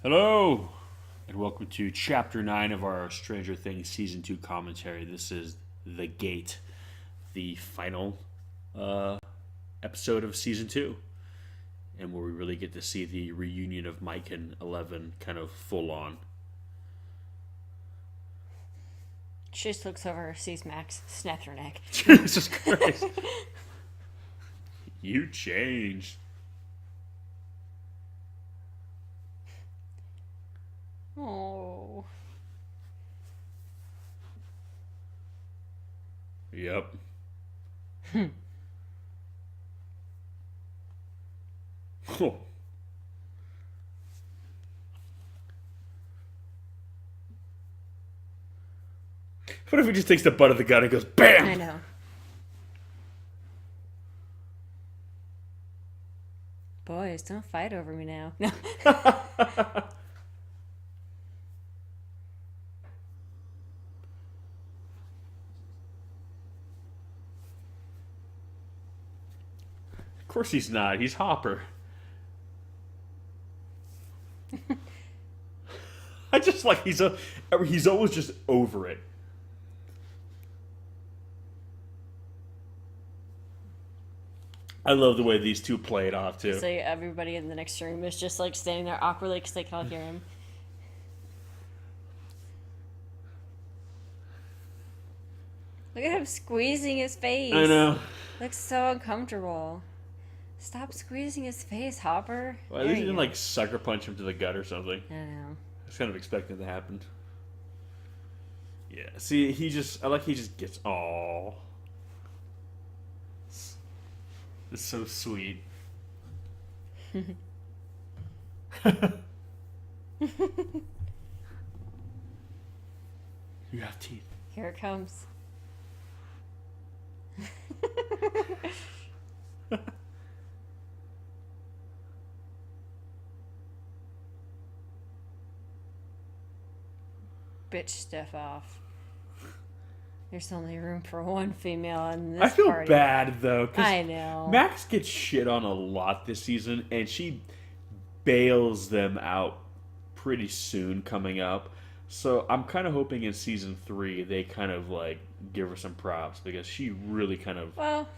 Hello, and welcome to Chapter 9 of our Stranger Things Season 2 commentary. This is The Gate, the final episode of Season 2, and where we really get to see the reunion of Mike and Eleven kind of full on. She just looks over, sees Max, snaps her neck. Jesus Christ. You changed. Oh. Yep. Oh. What if he just takes the butt of the gun and goes BAM? I know. Boys, don't fight over me now. No. Of course he's not. He's Hopper. I just like he's always just over it. I love the way these two play it off too. So everybody in the next room is just like standing there awkwardly because they can all hear him. Look at him squeezing his face. I know. Looks so uncomfortable. Stop squeezing his face, Hopper. Well, at least he didn't like sucker punch him to the gut or something. I know. I was kind of expecting that to happen. Yeah. See, he just gets all. It's so sweet. You have teeth. Here it comes. Bitch stuff off. There's only room for one female in this I feel party. bad though. 'Cause I know. Max gets shit on a lot this season, and she bails them out pretty soon coming up. So I'm kind of hoping in season 3 they kind of like give her some props because she really kind of. Well,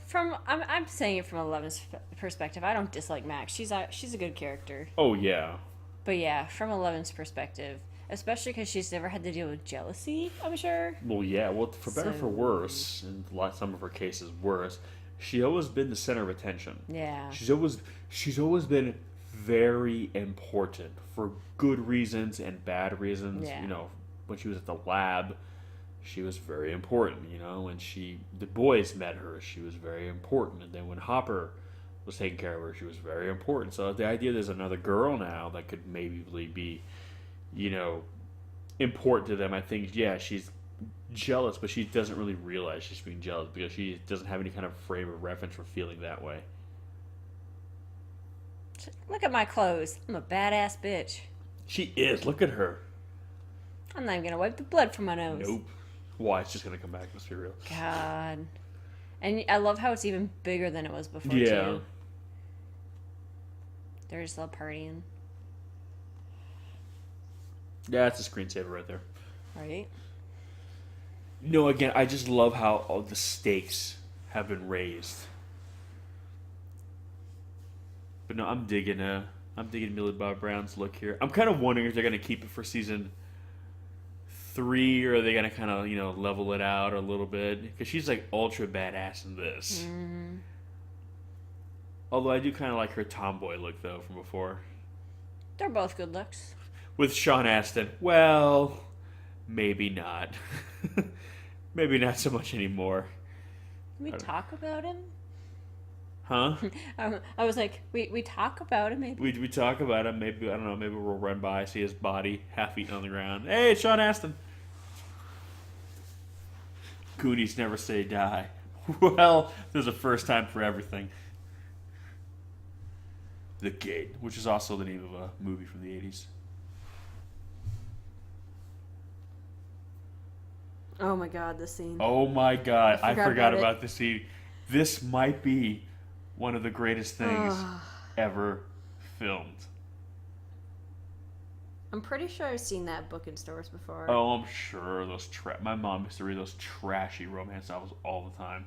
I'm saying it from Eleven's perspective. I don't dislike Max. She's a good character. Oh yeah. But yeah, from Eleven's perspective, especially because she's never had to deal with jealousy, I'm sure. Well, yeah. Well, for better or for worse, in some of her cases worse, she always been the center of attention. Yeah. She's always been very important for good reasons and bad reasons. Yeah. You know, when she was at the lab, she was very important. You know, when the boys met her, she was very important. And then when Hopper was taking care of her, she was very important. So the idea there's another girl now that could maybe be, you know, important to them. I think, yeah, she's jealous, but she doesn't really realize she's being jealous because she doesn't have any kind of frame of reference for feeling that way. Look at my clothes. I'm a badass bitch. She is. Look at her. I'm not even gonna wipe the blood from my nose. Nope. Why? It's just gonna come back. Let's be real. God. And I love how it's even bigger than it was before, Yeah. too. They're just all partying. Yeah, it's a screensaver right there. Right? No, again, I just love how all the stakes have been raised. But no, I'm digging Millie Bob Brown's look here. I'm kind of wondering if they're gonna keep it for season 3 or are they gonna kind of, you know, level it out a little bit because she's like ultra badass in this. Mm-hmm. Although I do kind of like her tomboy look though from before. They're both good looks. With Sean Astin, well, maybe not. Maybe not so much anymore. Can we talk about him? Huh? I was like, we talk about him maybe? We talk about him. Maybe, I don't know, maybe we'll run by, see his body half eaten on the ground. Hey, it's Sean Astin. Goonies never say die. Well, there's a first time for everything. The Gate, which is also the name of a movie from the 80s. Oh my god, this scene. Oh my god, I forgot about about this scene. This might be one of the greatest things ever filmed. I'm pretty sure I've seen that book in stores before. Oh, I'm sure those my mom used to read those trashy romance novels all the time.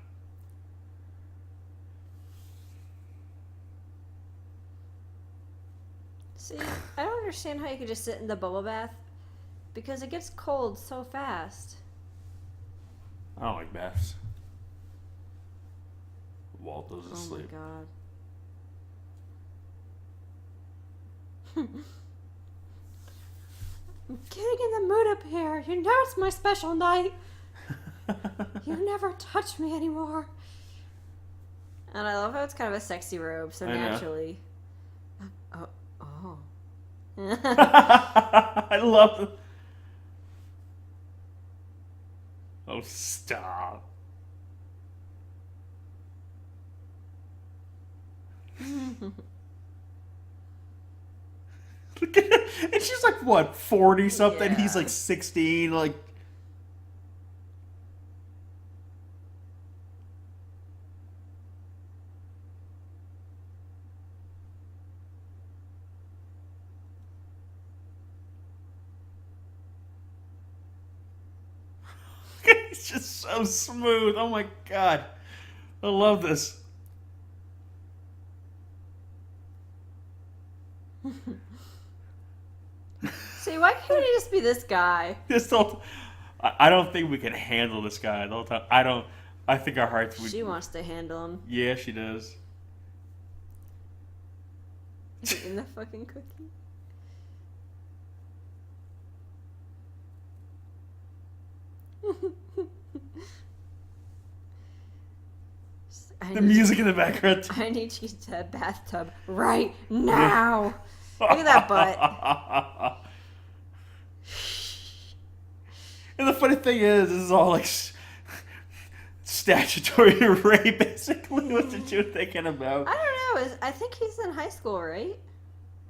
See, I don't understand how you could just sit in the bubble bath because it gets cold so fast. I don't like baths. Walt goes to Oh sleep. my god. I'm getting in the mood up here. You know it's my special night. You never touch me anymore. And I love how it's kind of a sexy robe, so I know. naturally. Oh. I love it. Oh, stop. Look at it. And she's like, what, 40 something? Yeah. He's like 16. Like, he's just so smooth. Oh my god. I love this. See, why can't he just be this guy? This whole, I don't think we can handle this guy the whole time. I think our hearts would. She wants to handle him. Yeah, she does. Eating the fucking cookie. The music in the background. I need you to the bathtub right now. Look at that butt. And the funny thing is, this is all like statutory rape, basically. What you thinking about? I don't know. I think he's in high school, right?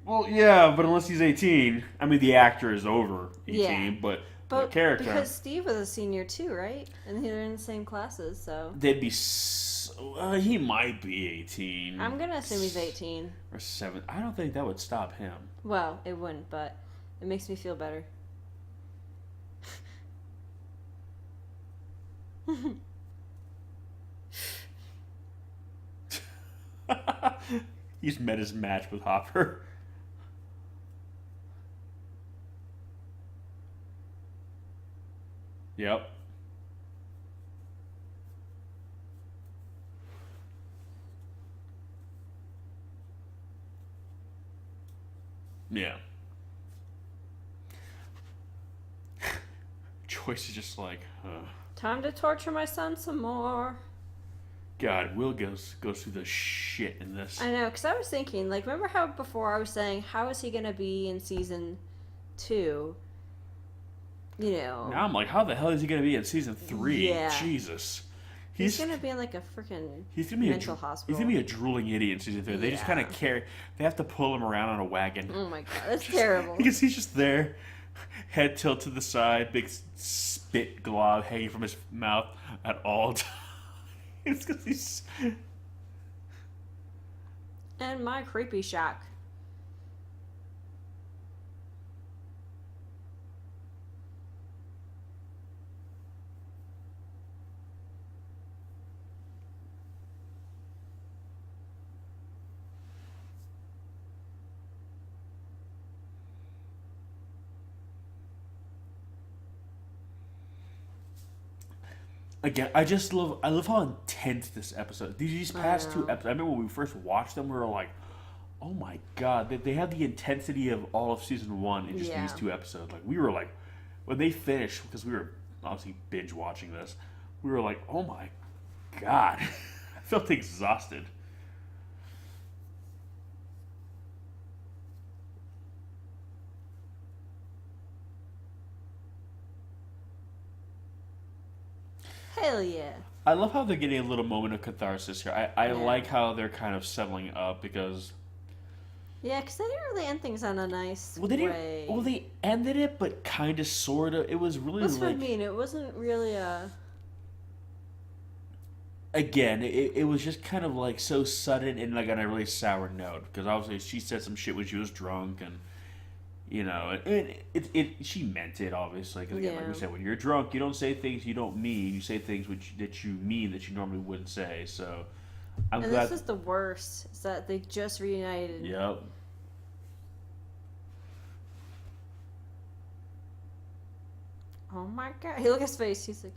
Well, yeah, but unless he's 18, I mean, the actor is over 18, Yeah. but the character, because Steve was a senior too, right? And they're in the same classes, so they'd be. He might be 18. I'm gonna assume he's 18. Or 7. I don't think that would stop him. Well, it wouldn't, but it makes me feel better. He's met his match with Hopper. Yep. Yeah. Joyce is just like, Time to torture my son some more. God, Will goes through the shit in this. I know, because I was thinking, like, remember how before I was saying, how is he going to be in season 2? You know. Now I'm like, how the hell is he going to be in season 3? Yeah. Jesus. He's going to be in, like, a freaking mental hospital. He's going to be a drooling idiot in season 3. They just kind of carry... They have to pull him around on a wagon. Oh, my God. That's terrible. Because he's just there, head tilt to the side, big spit glob hanging from his mouth at all times. It's because he's... And my creepy shack. Again, I love how intense this episode. These past 2 episodes, I remember when we first watched them, we were like, oh my god, they have the intensity of all of season 1 in just these 2 episodes. Like, we were like, when they finished, because we were obviously binge watching this, we were like, oh my god. I felt exhausted. Hell yeah. I love how they're getting a little moment of catharsis here. I like how they're kind of settling up because... Yeah, because they didn't really end things on a nice Well, they didn't. way. Well, they ended it, but kind of, sort of. It was really That's what I like... mean. It wasn't really a... Again, it was just kind of like so sudden and like on a really sour note because obviously she said some shit when she was drunk and You know, and she meant it, obviously. Because, again, like we said, when you're drunk, you don't say things you don't mean. You say things that you mean that you normally wouldn't say. So, I'm glad. This is the worst, is that they just reunited. Yep. Oh my god. Hey, look at his face. He's like...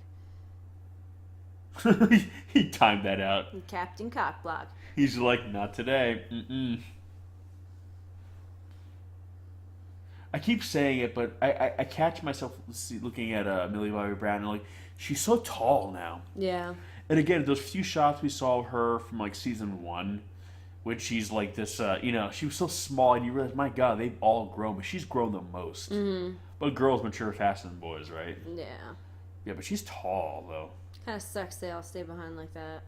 he timed that out. Captain Cockblock. He's like, not today. Mm-mm. I keep saying it, but I catch myself looking at Millie Bobby Brown and like, she's so tall now. Yeah. And again, those few shots we saw of her from like season 1, when she's like this, she was so small, and you realize, my God, they've all grown, but she's grown the most. Mm-hmm. But girls mature faster than boys, right? Yeah. Yeah, but she's tall though. Kind of sucks they all stay behind like that.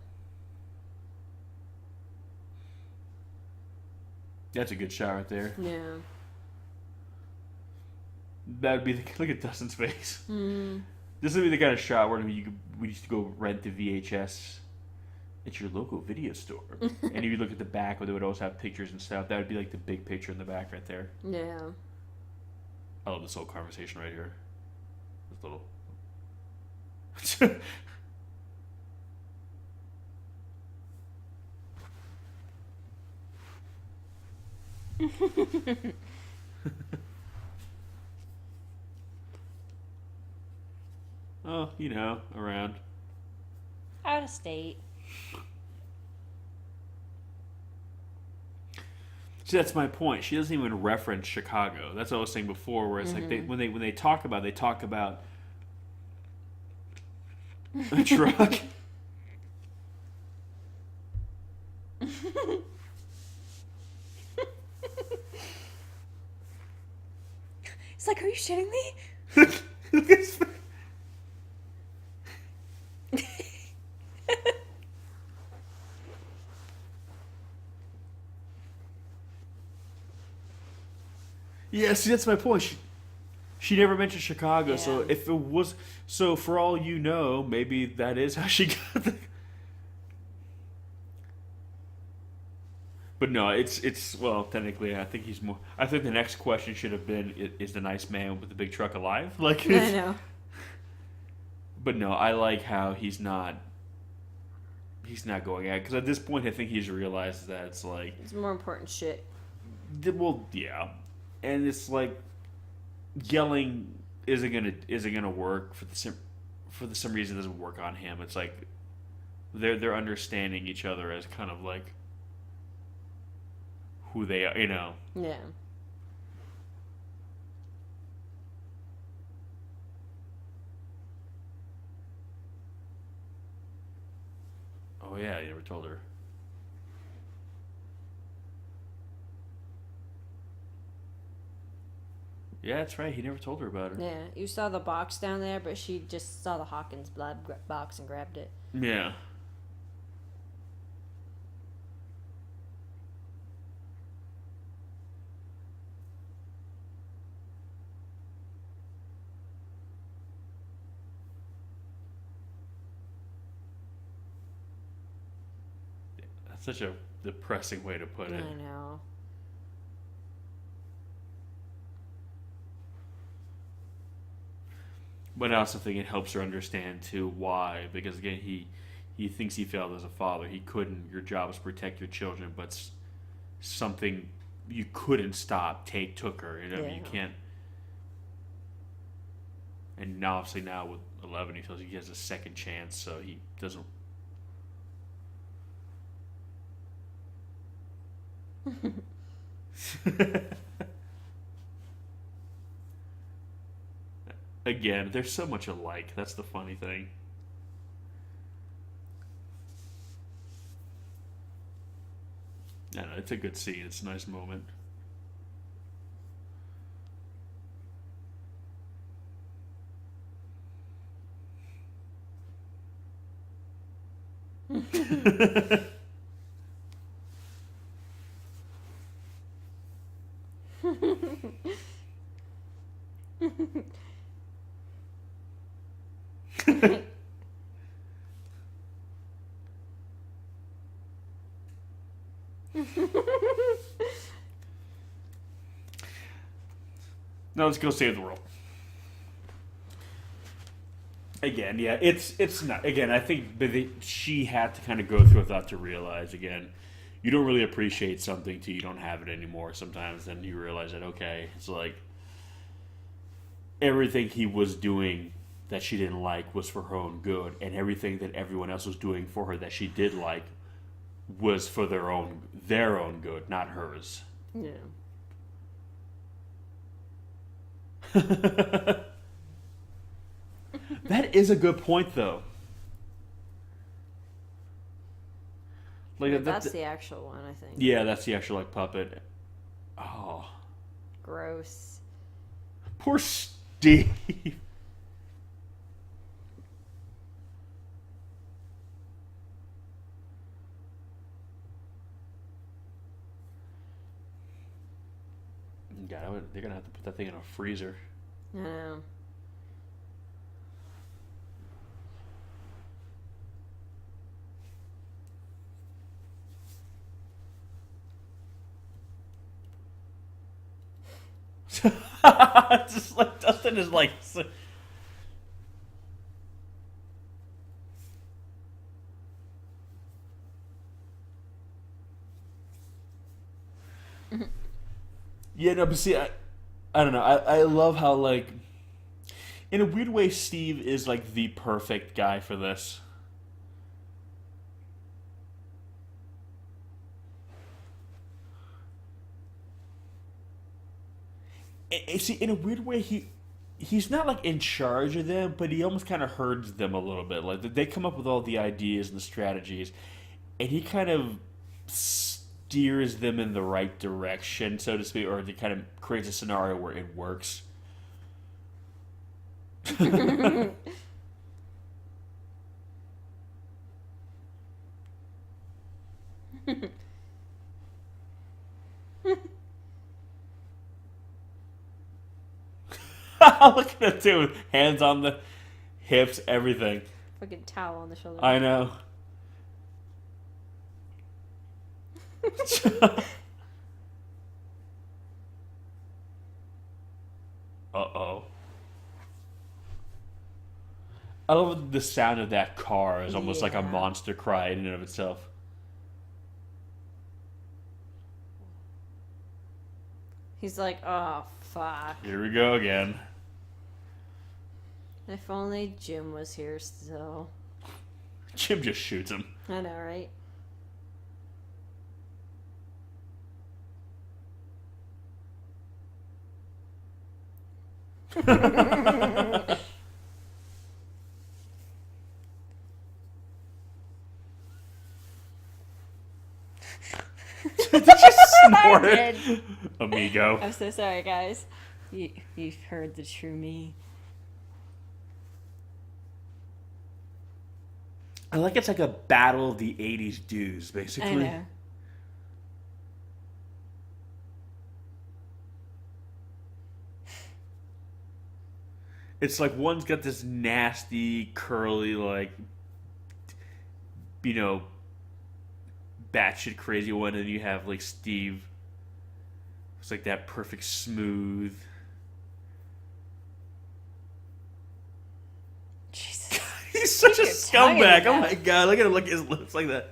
That's a good shot right there. Yeah. That would be look at Dustin's face. Mm-hmm. This would be the kind of shot where we used to go rent the VHS at your local video store, and if you look at the back, where they would always have pictures and stuff, that would be like the big picture in the back right there. Yeah. I love this whole conversation right here. This little. Oh, around. Out of state. See, that's my point. She doesn't even reference Chicago. That's what I was saying before, where it's like when they talk about a truck. It's like, are you shitting me? Look at his face. Yeah, see, that's my point. She never mentioned Chicago, Yeah. so if it was... So, for all you know, maybe that is how she got the... But no, it's well, technically, I think he's more... I think the next question should have been, is the nice man with the big truck alive? Like, I know. But no, I like how he's not going at... Because at this point, I think he's realized that it's like... It's more important shit. Well, yeah. And it's like yelling isn't gonna work for the some reason it doesn't work on him. It's like they're understanding each other as kind of like who they are, Yeah. Oh yeah, you never told her. Yeah, that's right. He never told her about her. Yeah. You saw the box down there, but she just saw the Hawkins blood box and grabbed it. Yeah. That's such a depressing way to put it. I know. But I also think it helps her understand too why, because again he thinks he failed as a father. He couldn't. Your job is to protect your children, but something you couldn't stop took her. You can't. And now, obviously now with 11, he feels he has a second chance, so he doesn't. Again, they're so much alike. That's the funny thing. No, it's a good scene. It's a nice moment. No, let's go save the world. Again, yeah, it's not. Again, I think she had to kind of go through that to realize. Again, you don't really appreciate something till you don't have it anymore. Sometimes, then you realize that okay, it's like everything he was doing that she didn't like was for her own good, and everything that everyone else was doing for her that she did like was for their own good, not hers. Yeah. That is a good point, though. Like That's the actual one, I think. Yeah, that's the actual like puppet. Oh, Gross. poor Steve. God, they're gonna have to put that thing in a freezer. I know. Just like Dustin is like. Yeah, no, but see, I don't know. I love how, like, in a weird way, Steve is, like, the perfect guy for this. See, in a weird way, he's not, like, in charge of them, but he almost kind of herds them a little bit. Like, they come up with all the ideas and the strategies, and he kind of steers them in the right direction, so to speak, or he kind of creates a scenario where it works. Look at that too, with hands on the hips, everything. Fucking towel on the shoulder. I know. Uh-oh. I love the sound of that car is almost like a monster cry in and of itself. He's like, oh, fuck. Here we go again. If only Jim was here still. Jim just shoots him. I know, right? Did you snort it? Amigo. I'm so sorry, guys. You've heard the true me. I like it's like a battle of the 80s dudes, basically. I know. It's like one's got this nasty, curly, like, you know, batshit crazy one, and you have, like, Steve. It's like that perfect smooth. Jesus. He's such a Keep your tongue in your scumbag. Oh mouth. my god, look at him, look at his lips like that.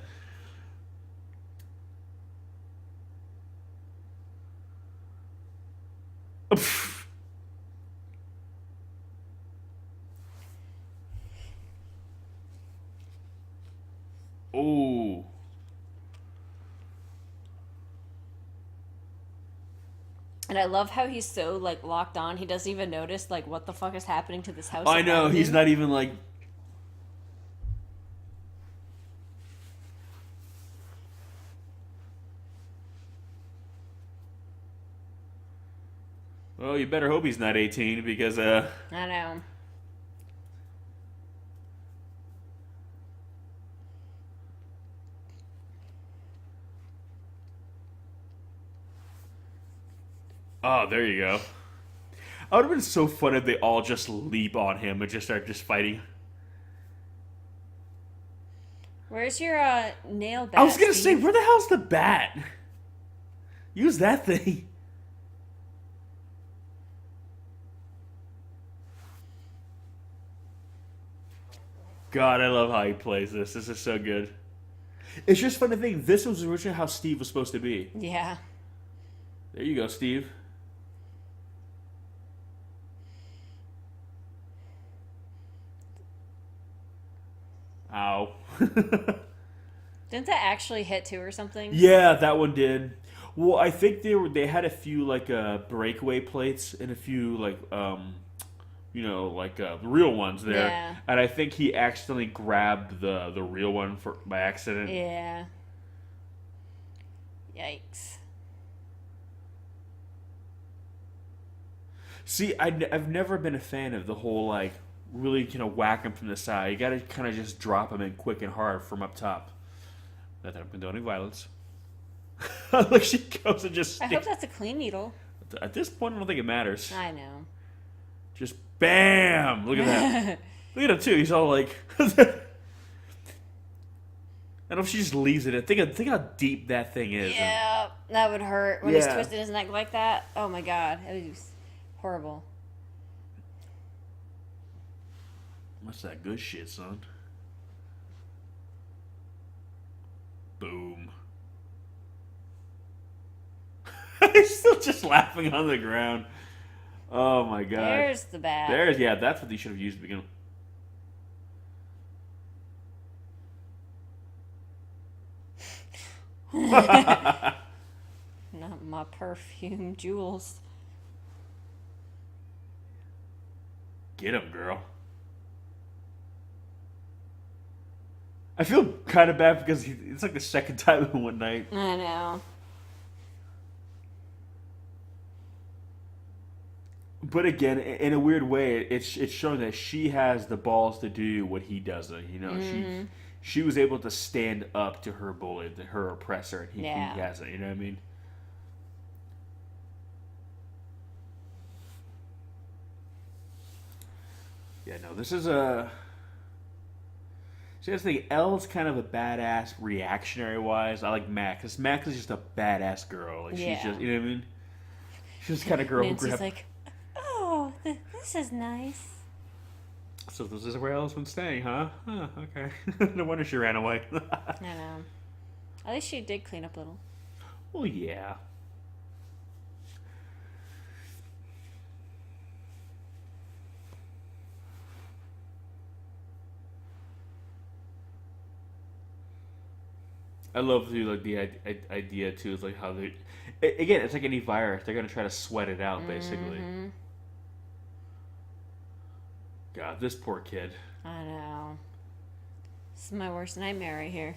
Ooh. And I love how he's so, like, locked on. He doesn't even notice, like, what the fuck is happening to this house. I know, around he's him. not even like. Well, you better hope he's not 18 because, I know. Oh, there you go. I would have been so fun if they all just leap on him and just start just fighting. Where's your nail bat? I was gonna say, Steve? where the hell's the bat? Use that thing. God, I love how he plays this. This is so good. It's just fun to think this was originally how Steve was supposed to be. Yeah. There you go, Steve. Ow. Didn't that actually hit too or something? Yeah, that one did. Well, I think they had a few like breakaway plates and a few like real ones there. Yeah. And I think he accidentally grabbed the real one by accident. Yeah. Yikes. See, I've never been a fan of the whole like really whack him from the side. You got to kind of just drop him in quick and hard from up top. Not that I'm condoning violence. Look, she goes and just. I hope that's a clean needle. At this point, I don't think it matters. I know. Just bam! Look at that. Look at him too. He's all like. I don't know if she just leaves it. Think how deep that thing is. Yeah, that would hurt when he's twisting his neck like that. Oh my god, it was horrible. What's that good shit, son? Boom. He's still just laughing on the ground. Oh my god. There's the bat. That's what they should have used at the beginning. Not my perfume jewels. Get him, girl. I feel kind of bad because it's like the second time in one night. I know. But again, in a weird way, it's showing that she has the balls to do what he doesn't. She was able to stand up to her bully, to her oppressor, and he hasn't. You know what I mean? Yeah, no, this is a. See, I just think Elle's kind of a badass reactionary wise. I like Mac, because Mac is just a badass girl. Like she's just, you know what I mean? She's just kind of girl Nancy's who like, oh, this is nice. So this is where Elle's been staying, huh? Huh, okay. No wonder she ran away. I know. At least she did clean up a little. Well, yeah. I love the idea too. Is like how they, again, it's like any virus. They're gonna try to sweat it out, basically. Mm-hmm. God, this poor kid. I know. This is my worst nightmare right here.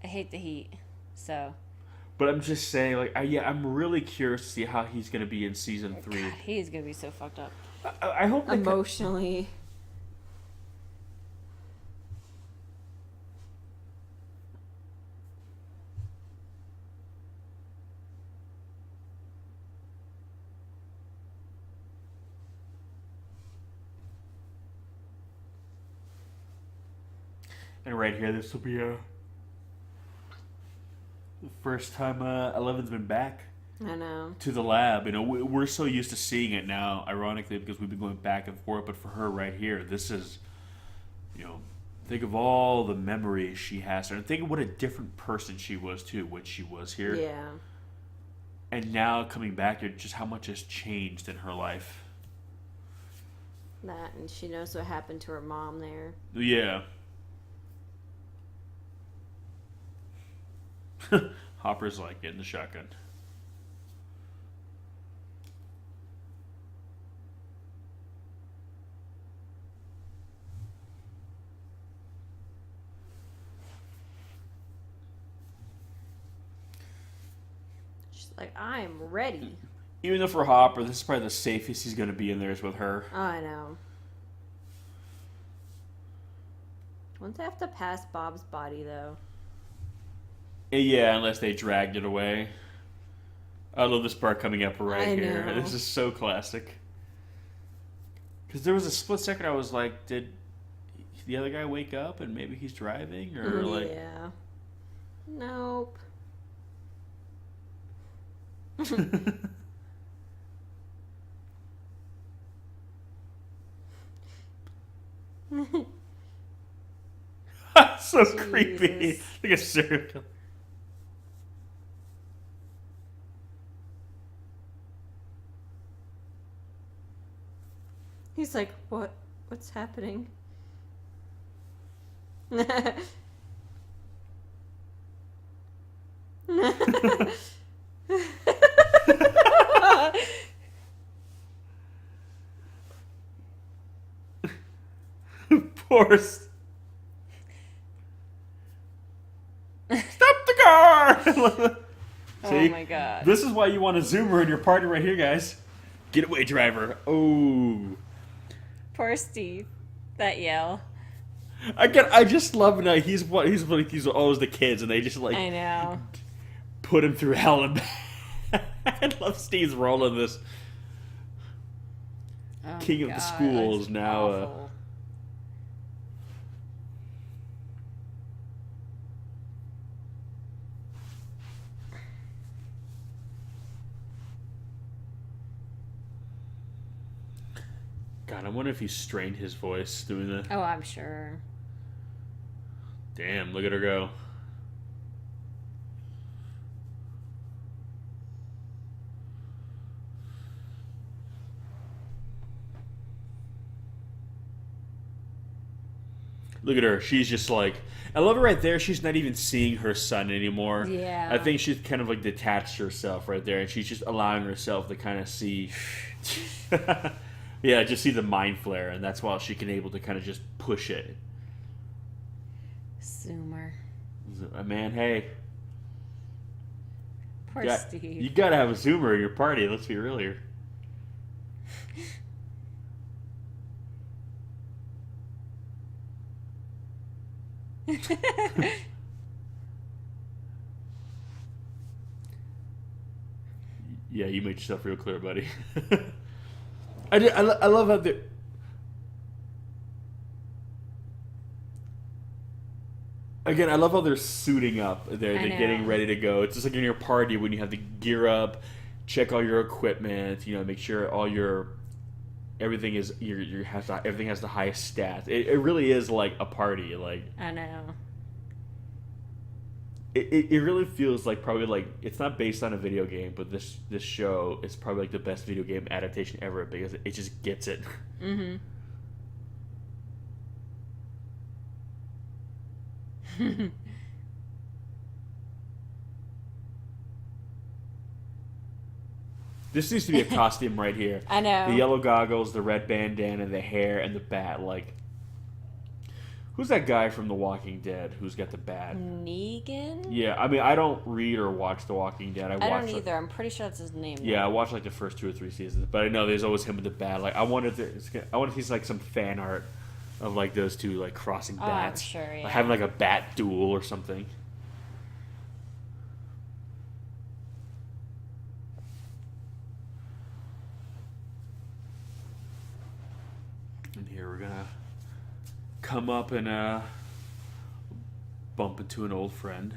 I hate the heat, so. But I'm just saying, like, I'm really curious to see how he's gonna be in season 3. God, he's gonna be so fucked up. I hope Emotionally. And right here, this will be the first time Eleven's been back. I know. To the lab. You know, we're so used to seeing it now, ironically, because we've been going back and forth. But for her right here, this is, think of all the memories she has. And think of what a different person she was, too, when she was here. Yeah. And now coming back here, just how much has changed in her life. That, and she knows what happened to her mom there. Yeah. Hopper's like getting the shotgun. She's like, I'm ready. Even though for Hopper, this is probably the safest he's going to be in there is with her. Oh, I know. Wouldn't they have to pass Bob's body, though? Yeah, unless they dragged it away. I love this part coming up right I here. know. This is so classic. Because there was a split second I was like, did the other guy wake up and maybe he's driving? Or like... Yeah. Nope. So creepy. Like a serial killer. He's like, what? What's happening? Poor. Stop the car! See? Oh my god. This is why you want a zoomer in your party right here, guys. Getaway driver. Oh. Poor Steve. That yell. I just love it. He's always the kids, and they just like I know. put him through hell and back. I love Steve's role in this. Oh King of the schools now. Awful. God, I wonder if he strained his voice doing that. Oh, I'm sure. Damn, look at her go. Look at her. She's just like, I love her right there. She's not even seeing her son anymore. Yeah. I think she's kind of like detached herself right there, and she's just allowing herself to kind of see. Yeah, just see the mind flare, and that's why she can able to kind of just push it. Zoomer. Man, hey. Poor Steve. You gotta have a zoomer in your party, let's be real here. Yeah, you made yourself real clear, buddy. I love how they... Again, I love how they're suiting up. They're getting ready to go. It's just like in your party when you have to gear up, check all your equipment, make sure all your... Everything is everything has the highest stats. It really is like a party. Like I know. It really feels like probably like it's not based on a video game, but this show is probably like the best video game adaptation ever because it just gets it. Mm-hmm. This needs to be a costume right here. I know. The yellow goggles, the red bandana, the hair, and the bat. Like, who's that guy from The Walking Dead who's got the bat? Negan? Yeah, I mean, I don't read or watch The Walking Dead. I don't either. I'm pretty sure that's his name. Yeah, I watched like the first 2 or 3 seasons, but I know there's always him with the bat. Like, I wanted to see like some fan art of like those two like crossing bats. I'm sure. Yeah. Like, having like a bat duel or something. And here we're gonna come up and bump into an old friend.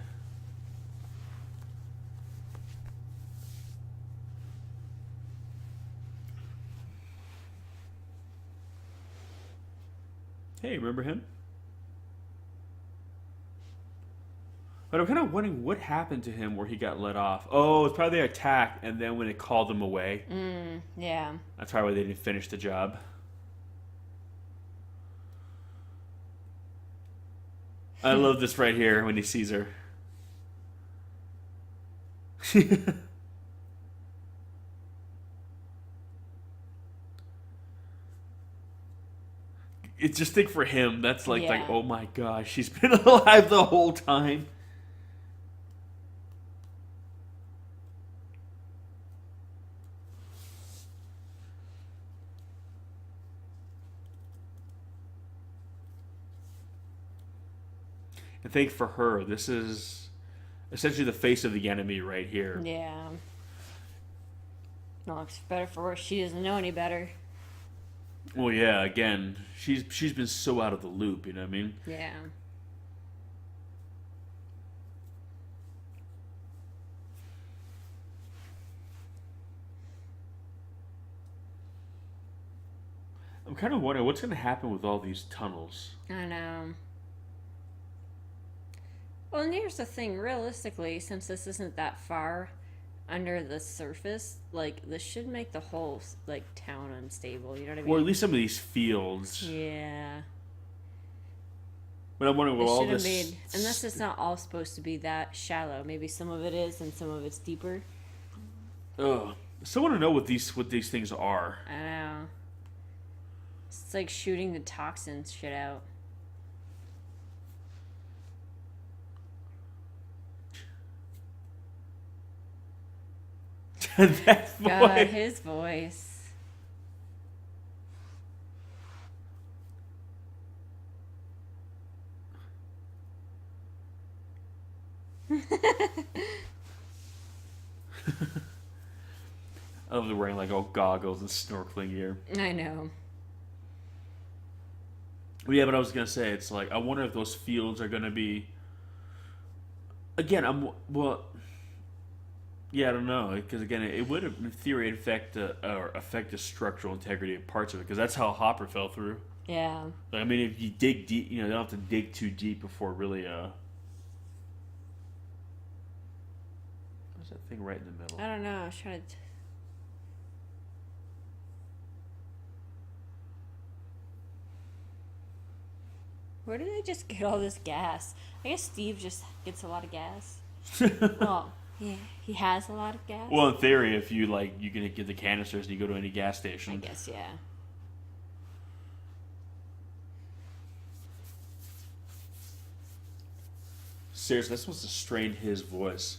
Hey, remember him? But I'm kind of wondering what happened to him where he got let off. Oh, it's probably the attack, and then when it called him away. Yeah. That's probably why they didn't finish the job. I love this right here when he sees her. It's just think for him, that's like, oh my gosh, she's been alive the whole time. And think for her, this is essentially the face of the enemy right here. Yeah. No, it's better for her. She doesn't know any better. Well, yeah, again, she's been so out of the loop, you know what I mean? Yeah. I'm kind of wondering what's going to happen with all these tunnels. I know. Well, and here's the thing. Realistically, since this isn't that far under the surface, like this should make the whole like town unstable. You know what I Or at mean? least some of these fields. Yeah. But I'm wondering, It will all should have this... made, unless it's not all supposed to be that shallow. Maybe some of it is, and some of it's deeper. Ugh. So I want to know what these things are. I know. It's like shooting the toxins shit out. That voice. God, his voice. I love they're wearing like all goggles and snorkeling gear. I know. But yeah, but I was gonna say, it's like I wonder if those fields are gonna be. Again, well. Yeah, I don't know, because again, it would in theory affect the structural integrity of parts of it, because that's how Hopper fell through. Yeah. Like, I mean, if you dig deep, you don't have to dig too deep before really. What's that thing right in the middle? I don't know. I was trying to. Where do they just get all this gas? I guess Steve just gets a lot of gas. Well, yeah, he has a lot of gas. Well, in theory, if you you can get the canisters and you go to any gas I station. guess, yeah. Seriously, that's supposed to strain his voice.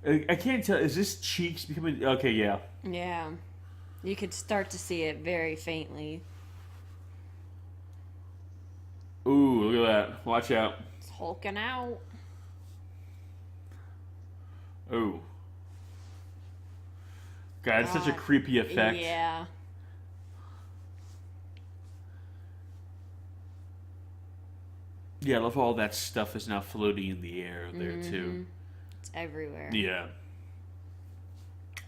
I can't tell. Is this cheeks becoming okay? Yeah. Yeah. You could start to see it very faintly. Ooh, look at that! Watch out. It's hulking out. Ooh. God, it's such a creepy effect. Yeah. Yeah, I love how all that stuff is now floating in the air there too. It's everywhere. Yeah.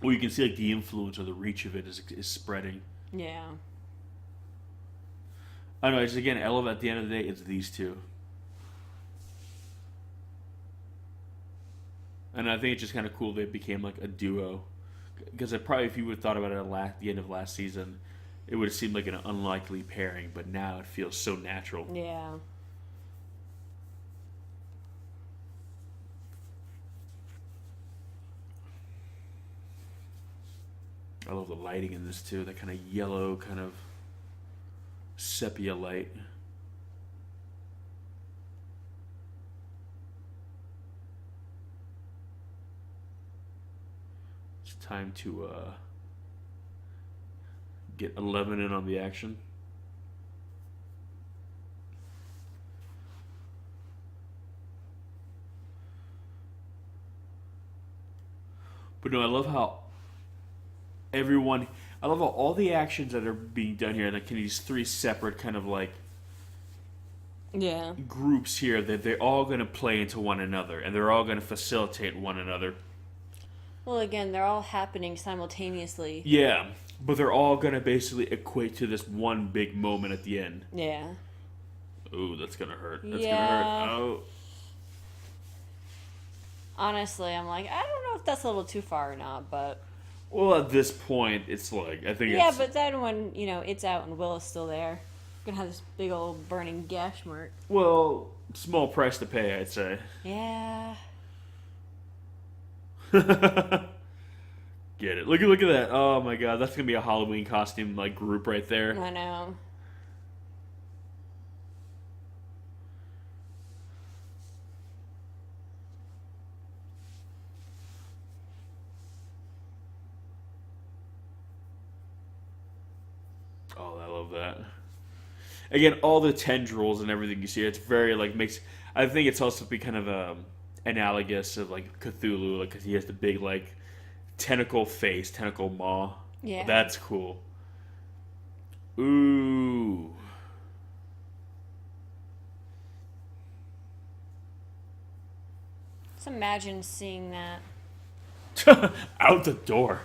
Well, you can see like the influence or the reach of it is spreading. Yeah. I know. It's again, I love at the end of the day, it's these two, and I think it's just kind of cool they became like a duo. Because probably if you would have thought about it at the end of last season, it would have seemed like an unlikely pairing. But now it feels so natural. Yeah. I love the lighting in this too. That kind of yellow, kind of sepia light. It's time to get 11 in on the action. But no, I love how everyone. I love how all the actions that are being done here, like in these three separate kind of like Yeah. groups here, that they're all going to play into one another, and they're all going to facilitate one another. Well, again, they're all happening simultaneously. Yeah, but they're all going to basically equate to this one big moment at the end. Yeah. Ooh, that's going to hurt. That's Yeah. going to hurt. Oh. Honestly, I'm like, I don't know if that's a little too far or not, but... Well, at this point, it's like, I think Yeah, it's... but then when, it's out and Will is still there, you're gonna have this big old burning gash mark. Well, small price to pay, I'd say. Yeah. Get it. Look at that. Oh my god, that's gonna be a Halloween costume like group right there. I know. Oh, I love that. Again, all the tendrils and everything you see, it's very like makes. I think it's also be kind of analogous of like Cthulhu, like 'cause he has the big like tentacle face, tentacle maw. Yeah. That's cool. Ooh. Just imagine seeing that. Out the door.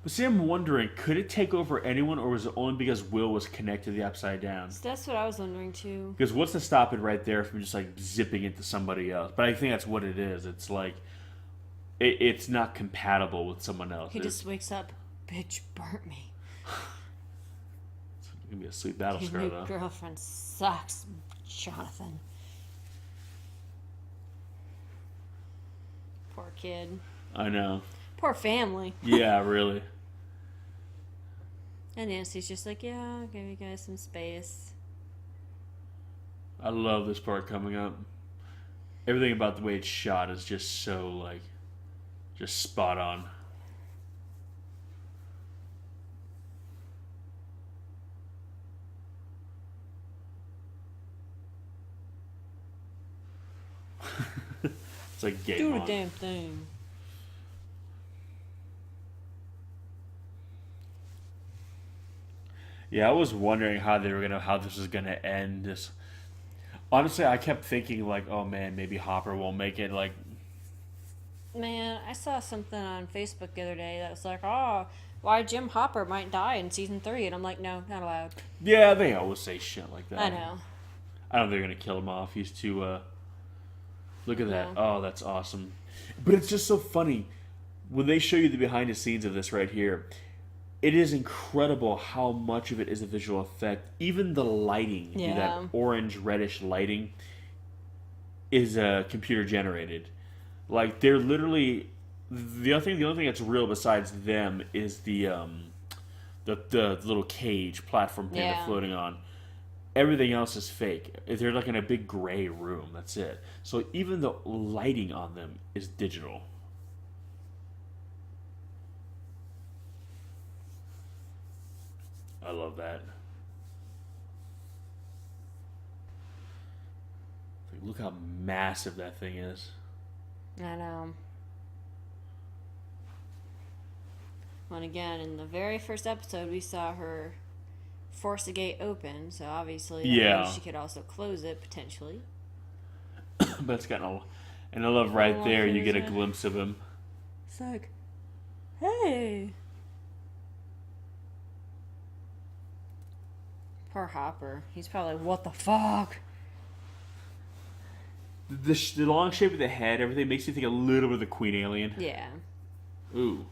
But see, I'm wondering, could it take over anyone, or was it only because Will was connected to the Upside Down? That's what I was wondering too. Because what's to stop it right there from just like zipping into somebody else? But I think that's what it is. It's like it's not compatible with someone else. He just wakes up, bitch burnt me. It's gonna be a sweet battle Your scar new though. girlfriend sucks, Jonathan. Poor kid. I know. Poor family. Yeah, really. And Nancy's just like, yeah, I'll give you guys some space. I love this part coming up. Everything about the way it's shot is just so like, just spot on. It's like game Do on. the damn thing. Yeah, I was wondering how this was gonna end. This honestly, I kept thinking like, oh man, maybe Hopper won't make it. Like, Man, I saw something on Facebook the other day that was like, oh, why Jim Hopper might die in season 3. And I'm like, no, not allowed. yeah, they always say shit like that. I know. I don't think they're gonna kill him off. He's too. Look at that. No. Oh, that's awesome. But it's just so funny when they show you the behind the scenes of this right here. It is incredible how much of it is a visual effect. Even the lighting, Yeah. that orange reddish lighting, is computer generated. Like they're literally the only thing that's real besides them is the little cage platform thing they're Yeah. floating on. Everything else is fake. They're like in a big gray room. That's it. So even the lighting on them is digital. I love that. Like, look how massive that thing is. I know. Well, again, in the very first episode, we saw her force the gate open, so obviously Yeah. she could also close it, potentially. But it's got and I love right Oh, there you get a there's a- glimpse of him. It's like, hey. Poor Hopper. He's probably like, what the fuck? The long shape of the head, everything makes you think a little bit of the Queen Alien. Yeah. Ooh.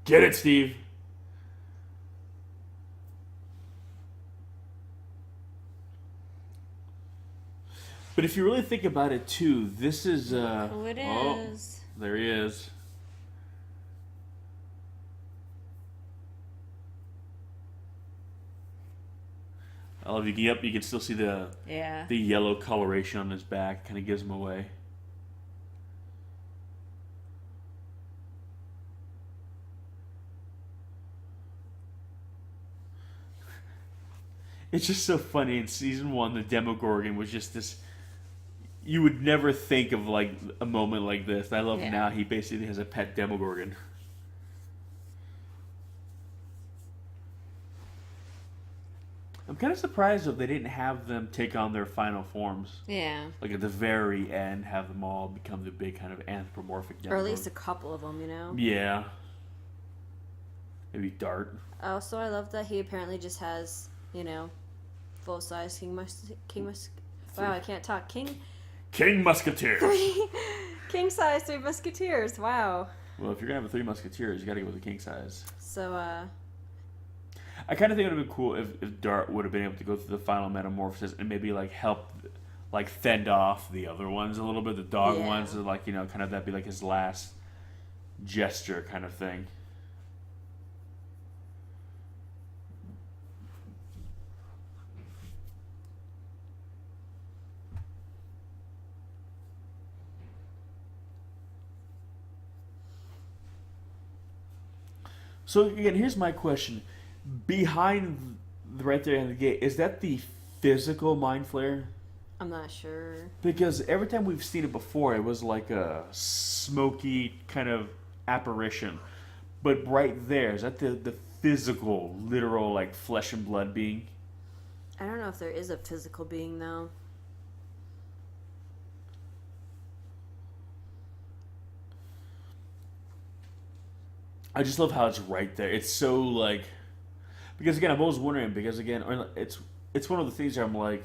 Get it, Steve! But if you really think about it, too, this is, Who it is. There he is. I love you. Yep, you can still see the Yeah. yellow coloration on his back. Kind of gives him away. It's just so funny. In season 1, the Demogorgon was just this. You would never think of like a moment like this. I love Yeah. now he basically has a pet Demogorgon. I'm kind of surprised though they didn't have them take on their final forms. Yeah. Like at the very end, have them all become the big kind of anthropomorphic Or Demogorgon. at least a couple of them, you know? Yeah. Maybe Dart. Also, I love that he apparently just has, you know, full-size wow, I can't talk. King Musketeer. King-size 3 Musketeers. Wow. Well, if you're gonna have a 3 Musketeers, you gotta go with the king size. So, I kind of think it would have been cool if Dart would have been able to go through the final metamorphosis and maybe like help, like fend off the other ones a little bit, the dog Yeah. ones, and like kind of that be like his last gesture kind of thing. So again, here's my question: behind right there in the gate, is that the physical Mind Flayer? I'm not sure. Because every time we've seen it before, it was like a smoky kind of apparition. But right there, is that the physical, literal, like flesh and blood being? I don't know if there is a physical being, though. I just love how it's right there. It's so like, because again, I'm always wondering, because again, it's one of the things where I'm like,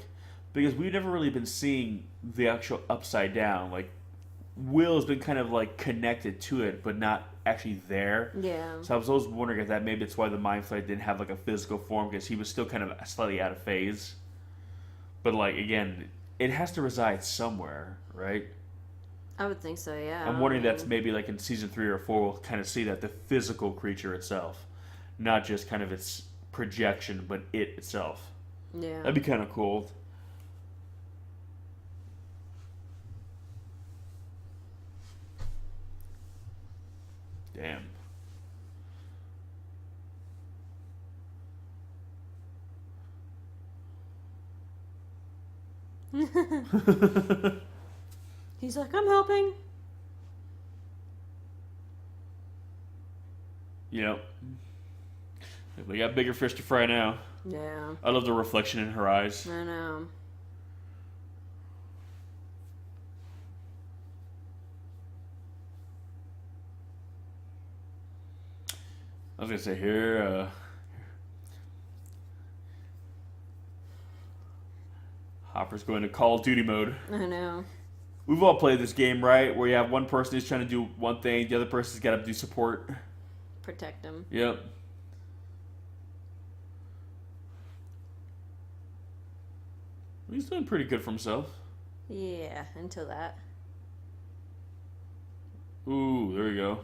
because we've never really been seeing the actual upside down. Like, Will has been kind of like connected to it, but not actually there. Yeah. So I was always wondering if that maybe it's why the Mind Flayer didn't have like a physical form, because he was still kind of slightly out of phase. But like again, it has to reside somewhere, right? I would think so, yeah. I'm wondering that's maybe like in season 3 or 4 we'll kind of see that the physical creature itself, not just kind of its projection, but it itself. Yeah. That'd be kind of cool. Damn. He's like, I'm helping. You know, we got bigger fish to fry now. Yeah. I love the reflection in her eyes. I know. I was gonna say here, Hopper's going to Call of Duty mode. I know. We've all played this game, right? Where you have one person who's trying to do one thing, the other person's got to do support. Protect him. Yep. He's doing pretty good for himself. Yeah, until that. Ooh, there we go.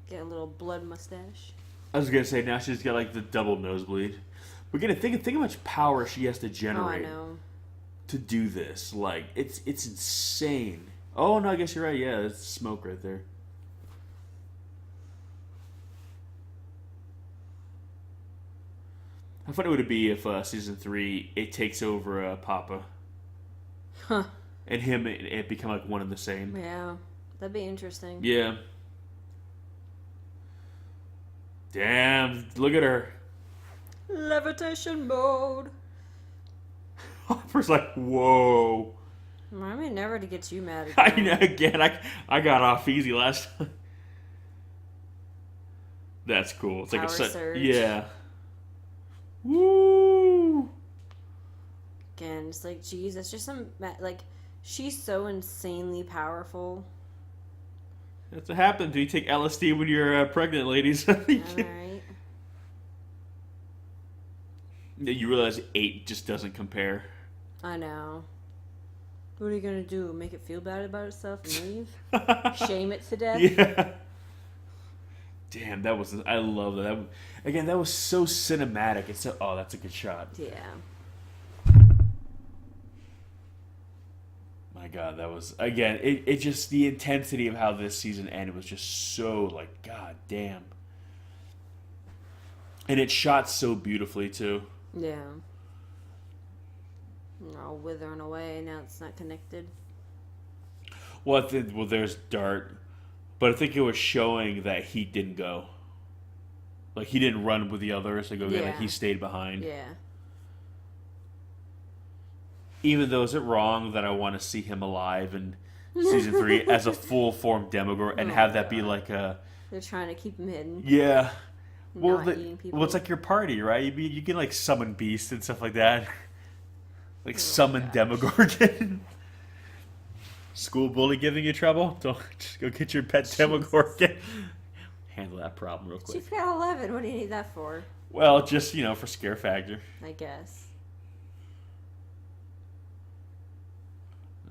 Get a little blood mustache. I was gonna say now she's got like the double nosebleed. We're gonna think how much power she has to generate to do this. Like it's insane. Oh no, I guess you're right. Yeah, it's smoke right there. How funny would it be if season 3 it takes over Papa? Huh. And him it become like one and the same. Yeah, that'd be interesting. Yeah. Damn! Look at her. Levitation mode. Hopper's like, whoa. Remind me never to get you mad again. I know, again, I got off easy last time. That's cool. It's Power like a surge. Yeah. Woo! Again, it's like, geez, that's just some like, she's so insanely powerful. That's what happens when you take LSD when you're pregnant, ladies. Alright. You realize 8 just doesn't compare. I know. What are you gonna do? Make it feel bad about itself and leave? Shame it to death? Yeah. Damn, that was... I love that. Again, that was so cinematic. It's so... Oh, that's a good shot. Yeah. My God, that was... Again, it just... The intensity of how this season ended was just so, like, God damn. And it shot so beautifully, too. Yeah. All withering away. Now it's not connected. Well, there's Dart. But I think it was showing that he didn't go. Like, he didn't run with the others to go get it. He stayed behind. Yeah. Even though, is it wrong that I want to see him alive in season 3 as a full-form Demogorgon and have that be like a... They're trying to keep him hidden. Yeah. Well, Eating people. Well, it's like your party, right? You can, like, summon beasts and stuff like that. Like, summon Demogorgon. School bully giving you trouble? Don't just go get your pet Demogorgon. Handle that problem real quick. You've got 11. What do you need that for? Well, just, for scare factor. I guess.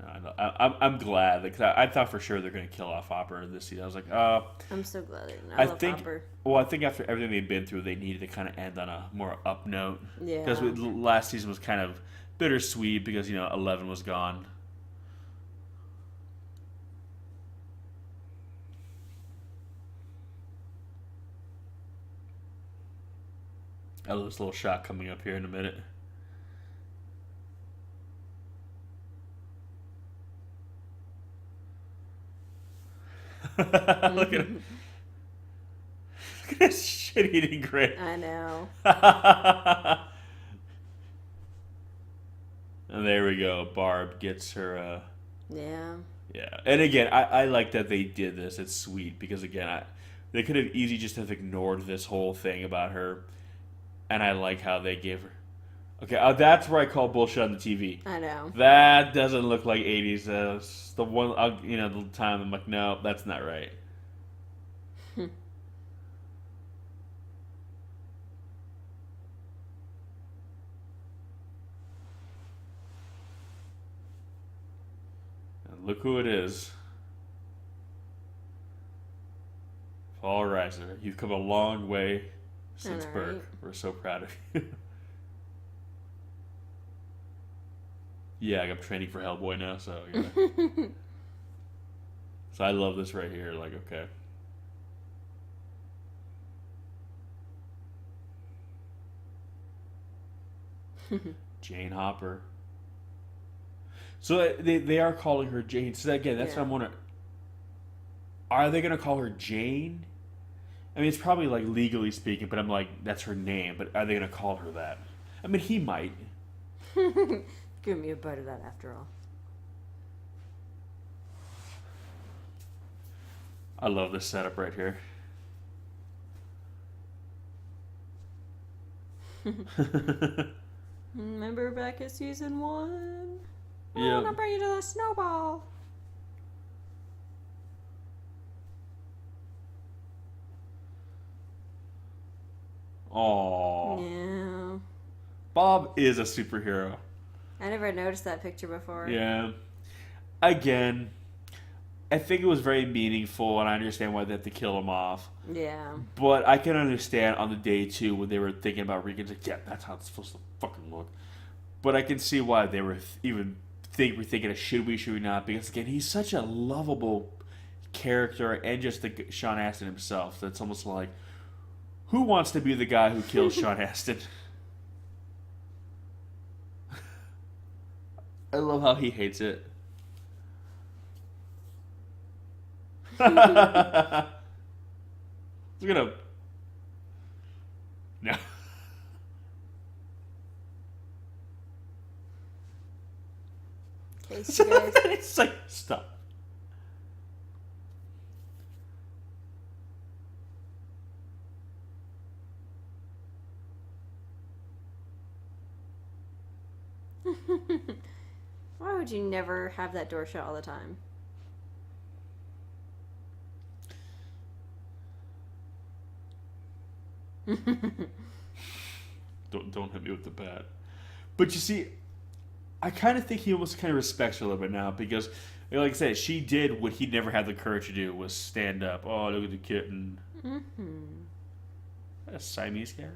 No, I'm glad because I thought for sure they're going to kill off Hopper this season. I was like, I'm so glad they didn't. I love think, Hopper. Well, I think after everything they've been through, they needed to kind of end on a more up note. Yeah. Because last season was kind of bittersweet because 11 was gone. I love this little shot coming up here in a minute. Look at this shit-eating grin. I know. And there we go. Barb gets her. Yeah. Yeah, and again, I like that they did this. It's sweet because again, they could have easily just have ignored this whole thing about her, and I like how they gave her. Okay, that's where I call bullshit on the TV. I know. That doesn't look like '80s. The one, the time I'm like, no, that's not right. Look who it is. Paul Reiser. You've come a long way since Burke. Right? We're so proud of you. Yeah, I'm training for Hellboy now, so yeah. So I love this right here. Like, okay. Jane Hopper. So they are calling her Jane. So again, that's what I'm wondering. Are they going to call her Jane? I mean, it's probably like legally speaking, but I'm like, that's her name. But are they going to call her that? I mean, he might. Give me a bite of that after all. I love this setup right here. Remember back at season 1? Yeah. I want to bring you to the snowball. Aww. Yeah. Bob is a superhero. I never noticed that picture before. Yeah. Again, I think it was very meaningful, and I understand why they have to kill him off. Yeah. But I can understand on the day, too, when they were thinking about Regan's like, yeah, that's how it's supposed to fucking look. But I can see why they were thinking of should we not, because again, he's such a lovable character, and just the Sean Astin himself, that's almost like, who wants to be the guy who kills Sean Astin? I love how he hates it. Look at him. No. Okay, so guys. It's like, stop. Why would you never have that door shut all the time? Don't hit me with the bat. But you see, I kind of think he almost kind of respects her a little bit now because, like I said, she did what he never had the courage to do, was stand up. Oh, look at the kitten. Mm-hmm. A Siamese cat?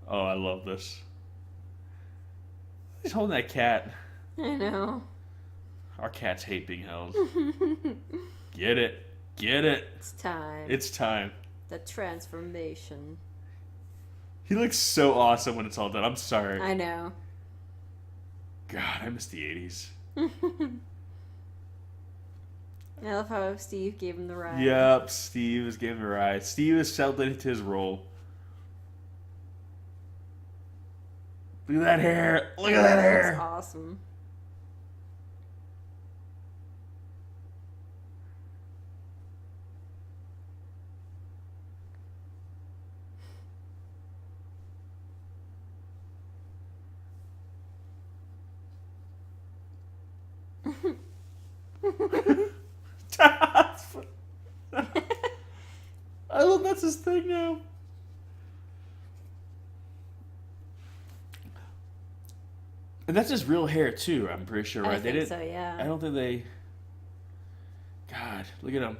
Oh, I love this. He's holding that cat. I know. Our cats hate being held. Get it. Get it. It's time. It's time. The transformation. He looks so awesome when it's all done. I'm sorry. I know. God, I miss the 80s. I love how Steve gave him the ride. Yep, Steve is giving the ride. Steve has settled into his role. Look at that hair. Look at that hair. That's awesome. I love that's his thing now. And that's his real hair too, I'm pretty sure, right? I think so, yeah. I don't think they. God, look at him.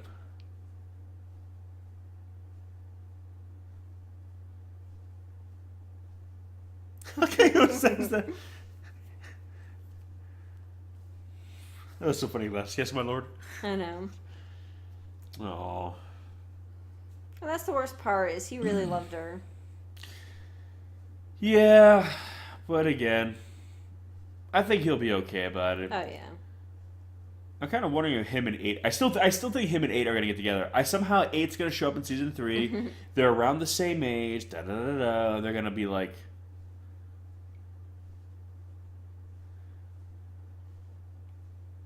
Okay, who says that? That was so funny, Les. Yes, my lord. I know. Oh. Well, that's the worst part, is he really loved her. Yeah, but again, I think he'll be okay about it. Oh, yeah. I'm kind of wondering if him and Eight. I still think him and Eight are gonna get together. I somehow Eight's gonna show up in season 3. They're around the same age. Da da da da. They're gonna be like.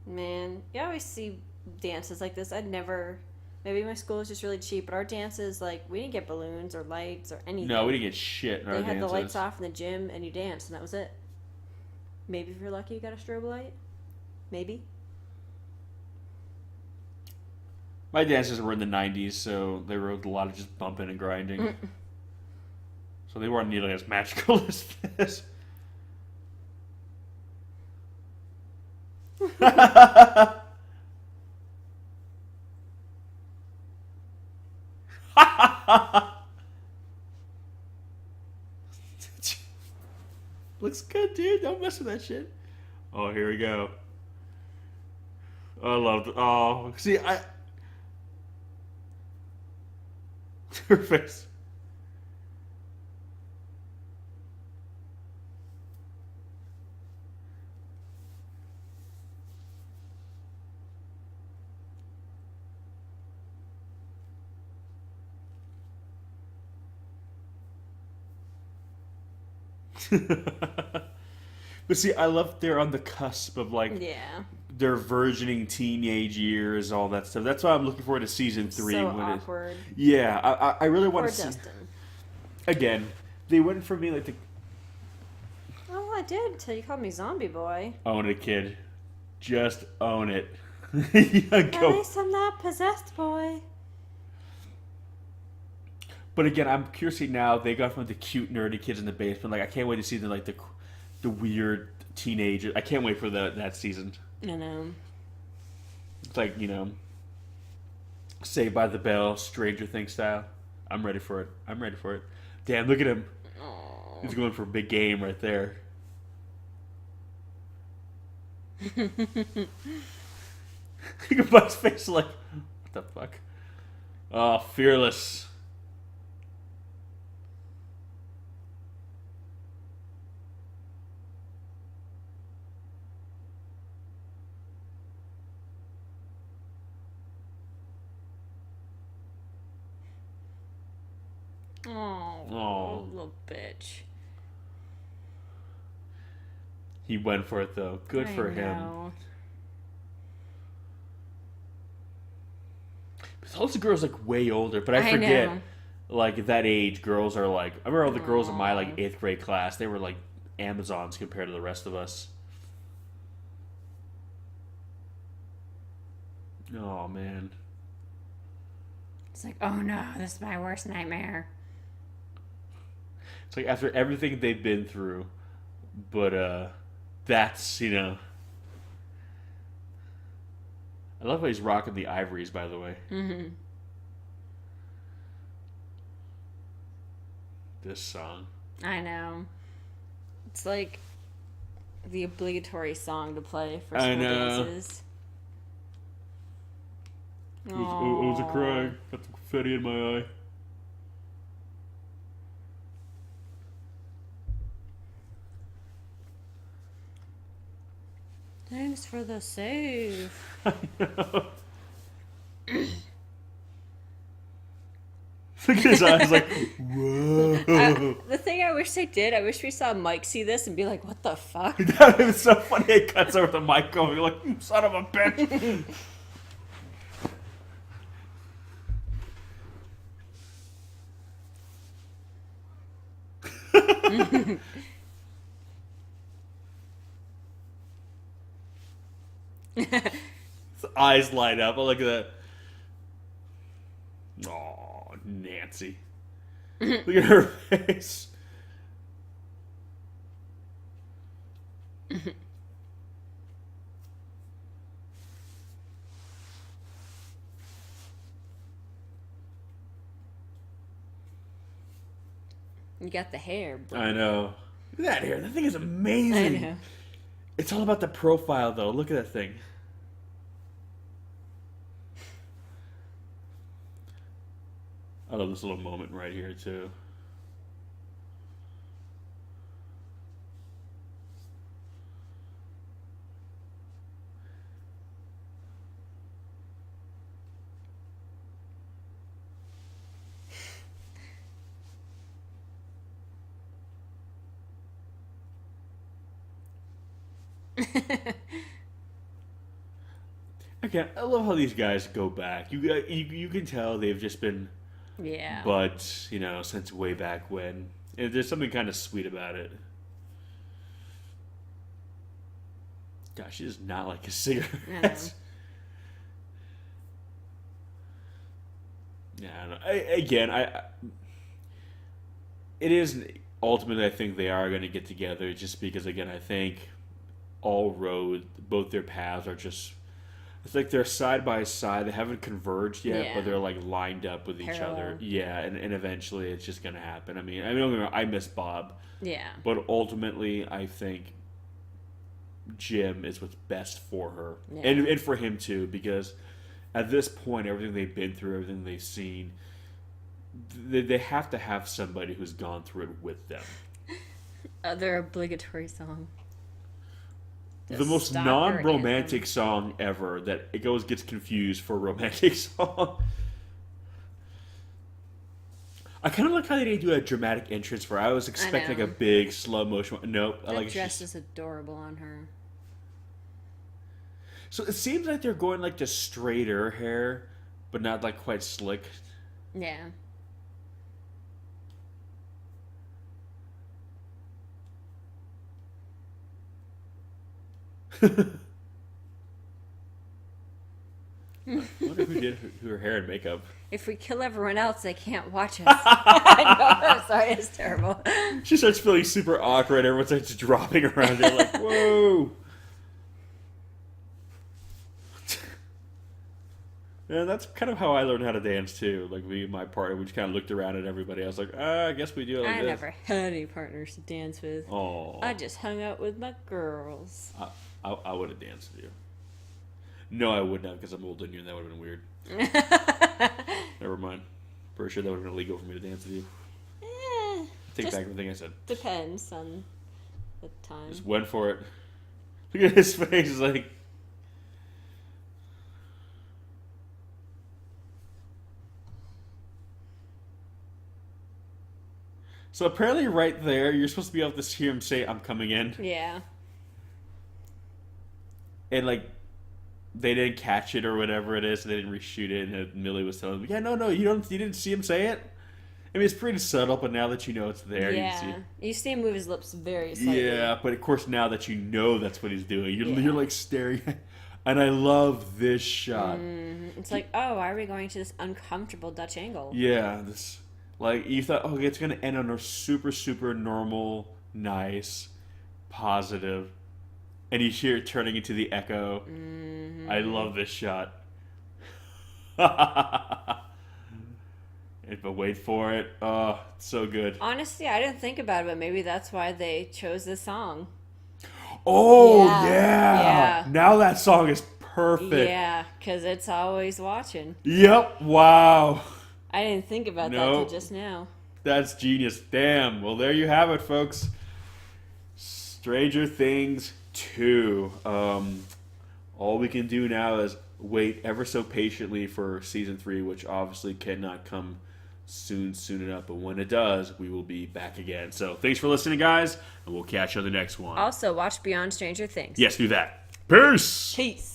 Man, you always see dances like this. I'd never. Maybe my school is just really cheap, but our dances, like, we didn't get balloons or lights or anything. No, we didn't get shit in our dances. They had dances. the lights off in the gym, and you danced, and that was it. Maybe if you're lucky, you got a strobe light. Maybe. My dances were in the 90s, so they were a lot of just bumping and grinding. So they weren't nearly as magical as this. Looks good, dude. Don't mess with that shit. Oh, here we go. I love it. Oh, see, her face. But see, I love they're on the cusp of like their virgining teenage years, all that stuff. That's why I'm looking forward to season 3. So awkward. I really want Poor to see. Dustin. Again, they went for me like the Oh, I did until you called me zombie boy. own it, kid. Just own it. At Go. least I'm not possessed, boy. But again, I'm curious to see now. They got from the cute, nerdy kids in the basement. Like, I can't wait to see the weird teenagers. I can't wait for that season. I know. It's like, Saved by the Bell, Stranger Things style. I'm ready for it. Damn, look at him. Aww. He's going for a big game right there. Look at Buck's face like, what the fuck? Oh, fearless. Oh, little bitch. He went for it though. Good for him. But all the girls like way older, but I forget. Like at that age, girls are like. I remember all the girls in my like 8th grade class. They were like Amazons compared to the rest of us. Oh man. It's like, oh no, this is my worst nightmare. It's like after everything they've been through, but that's I love how he's rocking the ivories, by the way. Mm-hmm. This song. I know. It's like the obligatory song to play for school dances. I was crying. Got the confetti in my eye. Thanks for the save. I know. Look at his eyes like, whoa. The thing I wish they did, I wish we saw Mike see this and be like, what the fuck? That was so funny. It cuts over the mic going, you're like, son of a bitch. His eyes light up. Oh, look at that. Oh, Nancy. Look at her face. You got the hair, bro. I know. Look at that hair. That thing is amazing. I know. It's all about the profile, though. Look at that thing. I love this little moment right here, too. Again, I love how these guys go back. You can tell they've just been buds, since way back when. And there's something kind of sweet about it. Gosh, she does not like his cigarettes. Yeah, I don't know. It is ultimately. I think they are going to get together, just because. Again, I think both their paths are just. It's like they're side by side. They haven't converged yet, but they're like lined up with each other. Yeah, and eventually it's just going to happen. I mean, don't get me wrong, I miss Bob. Yeah. But ultimately, I think Jim is what's best for her, and for him too, because at this point, everything they've been through, everything they've seen, they have to have somebody who's gone through it with them. Their obligatory song. The most non-romantic song ever that it gets confused for a romantic song. I kind of like how they didn't do a dramatic entrance for. I was expecting a big slow motion. Nope. That dress is adorable on her. So it seems like they're going like just straighter hair, but not like quite slick. Yeah. I wonder who did her hair and makeup. If we kill everyone else, they can't watch us. I know. I'm sorry, it's terrible. She starts feeling super awkward. Everyone starts dropping around her like, whoa. And that's kind of how I learned how to dance too. Like me and my partner, we just kind of looked around at everybody. I was like, I guess we do it like this. I never had any partners to dance with. Oh. I just hung out with my girls. I would have danced with you. No, I wouldn't have, because I'm older than you, and that would have been weird. Never mind. Pretty sure that would have been illegal for me to dance with you. Take back everything I said. Depends on the time. Just went for it. Look at his face. It's like... So apparently right there, you're supposed to be able to hear him say, "I'm coming in." Yeah. And like, they didn't catch it or whatever it is, so they didn't reshoot it. And Millie was telling me, "Yeah, no, you didn't see him say it." I mean, it's pretty subtle, but now that you know it's there, you see him move his lips very slightly. Yeah, but of course now that you know that's what he's doing, you're like staring. And I love this shot. It's like, oh, why are we going to this uncomfortable Dutch angle? Yeah, this. Like, you thought, okay, it's going to end on a super, super normal, nice, positive. And you hear it turning into the echo. Mm-hmm. I love this shot. But wait for it. Oh, it's so good. Honestly, I didn't think about it, but maybe that's why they chose this song. Oh, yeah. Now that song is perfect. Yeah, because it's always watching. Yep. Wow. I didn't think about that till just now. That's genius. Damn. Well, there you have it, folks. Stranger Things 2. All we can do now is wait ever so patiently for Season 3, which obviously cannot come soon enough. But when it does, we will be back again. So thanks for listening, guys, and we'll catch you on the next one. Also, watch Beyond Stranger Things. Yes, do that. Peace! Peace.